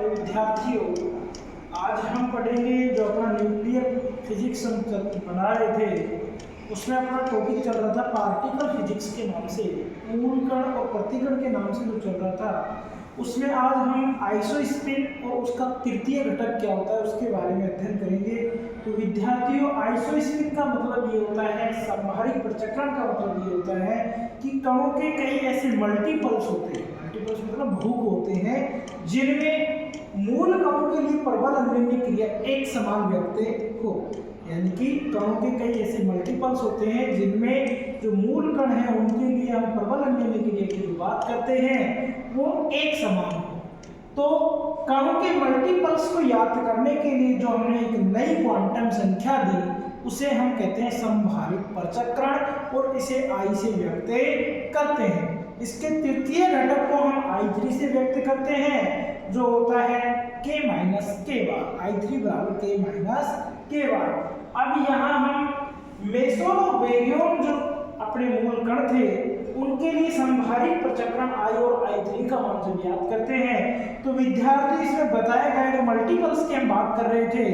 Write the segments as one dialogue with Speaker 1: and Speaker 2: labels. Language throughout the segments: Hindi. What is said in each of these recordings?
Speaker 1: तो विद्यार्थियों, आज हम पढ़ेंगे जो अपना न्यूक्लियर फिजिक्स हम बना रहे थे, उसमें अपना टॉपिक चल रहा था पार्टिकल फिजिक्स के नाम से, मूल कण और प्रतिकण के नाम से जो चल रहा था। उसमें आज हम आइसोस्पिन और उसका तृतीय घटक क्या होता है उसके बारे में अध्ययन करेंगे। तो विद्यार्थियों, आइसोस्पिन का मतलब ये होता है, संभारित प्रचक्रण का मतलब ये होता है कि कणों के कई ऐसे मल्टीपल्स होते हैं, मल्टीपल्स मतलब बहुक होते हैं, जिनमें मूल कणों के लिए प्रबल अन्योन्य क्रिया एक समान व्यक्त हो। यानी कि कणों के कई ऐसे मल्टीपल्स होते हैं जिनमें जो मूल कण है उनके लिए हम प्रबल अन्योन्य क्रिया की जो बात करते हैं वो एक समान हो। तो कणों के मल्टीपल्स को याद करने के लिए जो हमने एक नई क्वांटम संख्या दी उसे हम कहते हैं संभारित प्रचक्रण, और इसे आई से व्यक्त करते हैं। इसके तृतीय घटक को हम I3 से व्यक्त करते हैं, जो होता है k माइनस के बार, I3 बराबर k माइनस के बार। अब यहाँ हम मेसोन और बेरियम जो अपने मूल कण थे उनके लिए संभारित प्रचक्रण I और I3 का मान जब याद करते हैं तो विद्यार्थी इसमें बताया गया जो मल्टीपल्स की हम बात कर रहे थे,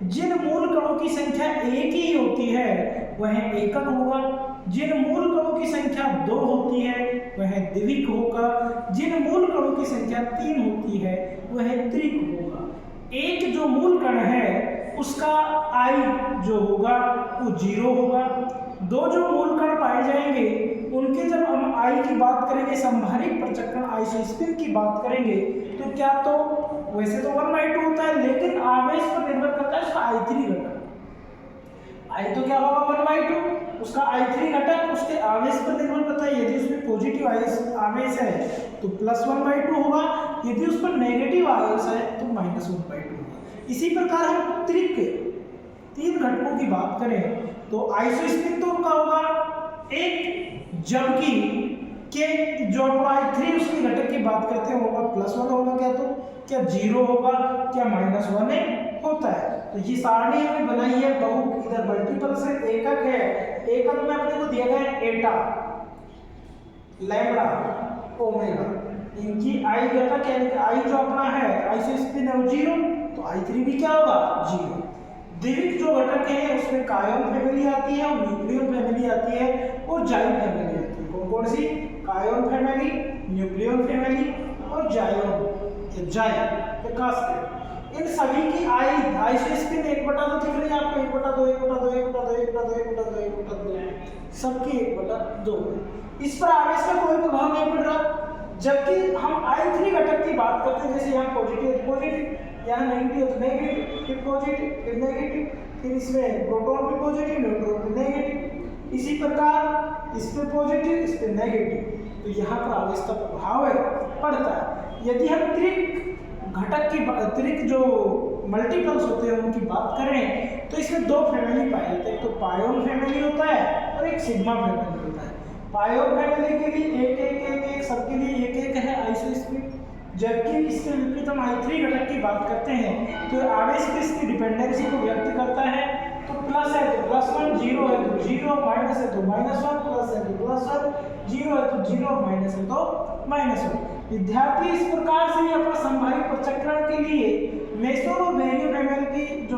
Speaker 1: जिन मूल कणों की संख्या एक ही होती है वह एकक होगा, जिन मूल कणों की संख्या 2 होती है वह द्विक होगा, जिन मूल कणों की संख्या 3 होती है वह त्रिक होगा। एक जो मूल कण है उसका I जो होगा वो 0 होगा। दो जो मूल कण पाए जाएंगे उनके जब हम I की बात करेंगे, संभारित प्रचक्रण आइसोस्पिन की बात करेंगे, तो क्या तो वैसे तो 1/2 होता है, लेकिन आवेश पर निर्भर करता है उसका I3 घटक। I तो क्या होगा 1/2, उसका I3 घटक उसके आवेश पर निर्भर करता है। यदि उसमें पॉजिटिव आवेश है तो +1/2 होगा, यदि उस पर नेगेटिव आवेश है तो -1/2 होगा। इसी प्रकार हम त्रिक 3 घटकों की बात करें तो आइसोस्पिन तो उनका होगा 1, जबकि के जो I3 उसके घटक की बात करते हैं होगा +1 होगा, क्या तो क्या 0 होगा, क्या -1 होता है। तो ये सारणी हमने बनाई है बहु, इधर मल्टीपल से एकक है, एकक में अपने को दिया गया है एटा, लैम्बडा, ओमेगा, इनकी I घटक यानी कि I जो अपना है आइसोस्पिन है वो 0, तो I3 भी क्या होगा 0। द्विक जो घटक है उसमें कायन फैमिली आती है और न्यूक्लियन फैमिली आती है और जाइन फैमिली आती है। कौन कौन सी? कायन फैमिली, न्यूक्लियन फैमिली और जाइन, जाइन प्रकाश के। इन सभी की आइसोस्पिन 1/2 दिख रही है आपको, 1/2 1/2 1/2 1/2 1/2 1/2 सबकी 1/2। इस पर आवेश का कोई प्रभाव नहीं पड़ रहा। जबकि हम I3 घटक की बात करते हैं, जैसे यहाँ पॉजिटिव तो पॉजिटिव, यहाँ नेगेटिव तो नेगेटिव, फिर पॉजिटिव फिर नेगेटिव, फिर इसमें प्रोटॉन भी पॉजिटिव न्यूट्रॉन भी नेगेटिव, इसी प्रकार इस पे पॉजिटिव इस पे नेगेटिव, तो यहाँ पर आवेश का प्रभाव पड़ता है। यदि हम त्रिक घटक की त्रिक जो मल्टीपल्स होते हैं उनकी बात करें तो इसमें 2 फैमिली पाए जाते हैं, एक तो पायोन फैमिली होता है और एक सिग्मा फैमिली होता है। पायोन फैमिली के लिए 1 1 1 1 सबके लिए 1 1 है आइसोस्पिन, जबकि इसके विपरीत हम I3 घटक की बात करते हैं तो आवेश की इसकी डिपेंडेंसी को व्यक्त करता है। तो प्लस है तो +1, 0 है तो 0, माइनस है तो -1, प्लस है तो +1, 0 है तो 0, माइनस है तो -1। विद्यार्थी, इस प्रकार से अपना संभारित प्रचक्रण के लिए मेसोन और बेरियम फैमिली की जो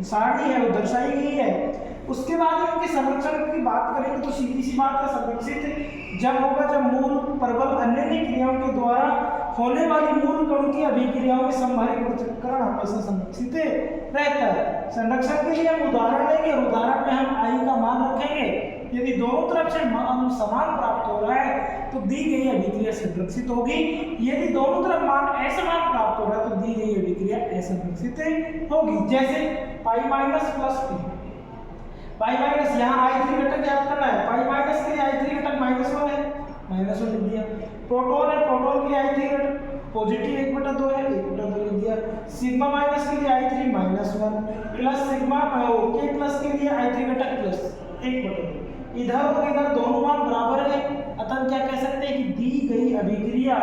Speaker 1: सारणी है वो दर्शाई गई है। उसके बाद उनके संरक्षण की बात करेंगे तो सीधी सी बात है, संरक्षित जब होगा जब मूल प्रबल अन्योन्य क्रियाओं के द्वारा होने वाली मूल कणों की अभिक्रियाओं में संभारित प्रचक्रण हमेशा संरक्षित रहता है। संरक्षण के लिए हम उदाहरण लेंगे, उदाहरण में हम I का मान रखेंगे। यदि दोनों तरफ से मान समान प्राप्त हो रहा है तो दी गई अभिक्रिया संरक्षित होगी, यदि दोनों तरफ मान असमान प्राप्त हो रहा है तो दी गई अभिक्रिया असंरक्षित होगी। जैसे pi minus plus P, pi minus यहाँ I3 घटक याद करना है, पाई माइनस के लिए I3 घटक -1 है, -1 लिख दिया। प्रोटॉन है, प्रोटॉन के लिए I3 घटक पॉजिटिव 1/2 है, 1/2 लिख दिया। सिग्मा माइनस के लिए I3 -1 प्लस सिग्मा के प्लस के लिए I3 घटक +1/2। इधर और इधर दोनों मान बराबर है, अतः क्या कह सकते हैं कि दी गई अभिक्रिया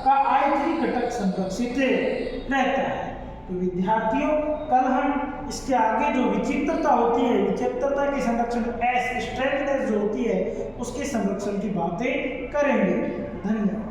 Speaker 1: का I3 घटक संरक्षित रहता है। तो विद्यार्थियों, कल हम इसके आगे जो विचित्रता होती है, विचित्रता की संरक्षण स्ट्रेटनेस जो होती है उसके संरक्षण की बातें करेंगे। धन्यवाद।